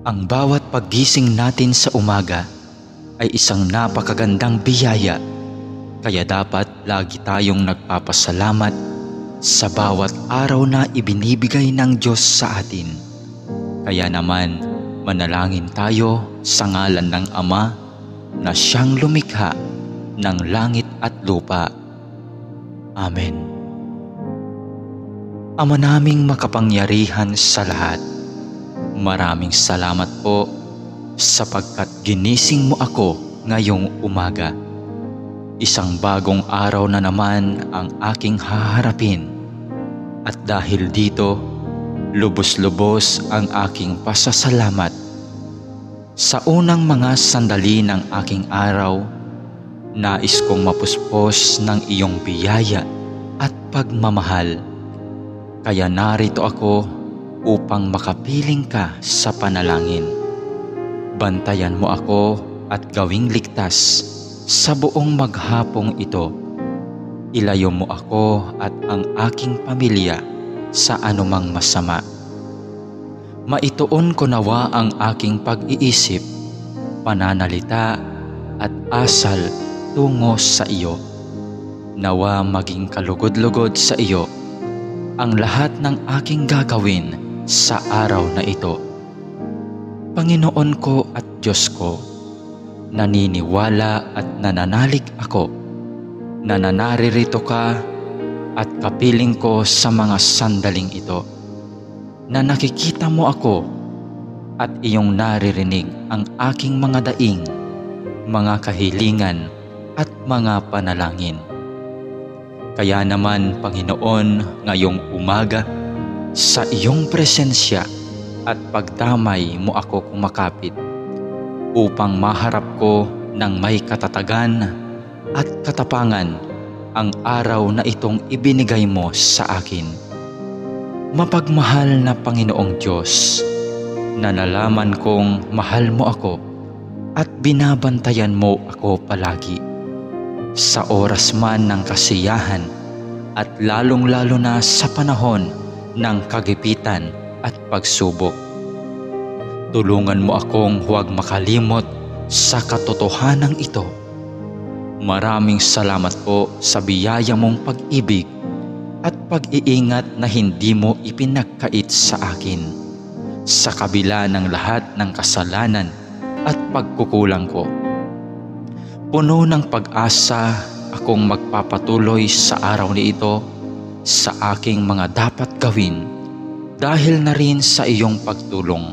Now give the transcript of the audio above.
Ang bawat paggising natin sa umaga ay isang napakagandang biyaya, kaya dapat lagi tayong nagpapasalamat sa bawat araw na ibinibigay ng Diyos sa atin. Kaya naman, manalangin tayo sa ngalan ng Ama na siyang lumikha ng langit at lupa. Amen. Ama naming makapangyarihan sa lahat, maraming salamat po sapagkat ginising mo ako ngayong umaga. Isang bagong araw na naman ang aking haharapin. At dahil dito, lubos-lubos ang aking pasasalamat. Sa unang mga sandali ng aking araw, nais kong mapuspos ng iyong biyaya at pagmamahal. Kaya narito ako upang makapiling ka sa panalangin. Bantayan mo ako at gawing ligtas sa buong maghapong ito. Ilayo mo ako at ang aking pamilya sa anumang masama. Maituon ko nawa ang aking pag-iisip, pananalita at asal tungo sa iyo. Nawa maging kalugod-lugod sa iyo ang lahat ng aking gagawin sa araw na ito. Panginoon ko at Diyos ko, naniniwala at nananalig ako na naririto ka at kapiling ko sa mga sandaling ito, na nakikita mo ako at iyong naririnig ang aking mga daing, mga kahilingan at mga panalangin. Kaya naman, Panginoon, ngayong umaga, sa iyong presensya at pagdamay mo ako kumakapit upang maharap ko ng may katatagan at katapangan ang araw na itong ibinigay mo sa akin. Mapagmahal na Panginoong Diyos, na nalaman kong mahal mo ako at binabantayan mo ako palagi. Sa oras man ng kasiyahan at lalong-lalo na sa panahon ng kagipitan at pagsubok. Tulungan mo akong huwag makalimot sa katotohanan ito. Maraming salamat po sa biyaya mong pag-ibig at pag-iingat na hindi mo ipinagkait sa akin, sa kabila ng lahat ng kasalanan at pagkukulang ko. Puno ng pag-asa akong magpapatuloy sa araw na ito sa aking mga dapat gawin dahil na rin sa iyong pagtulong.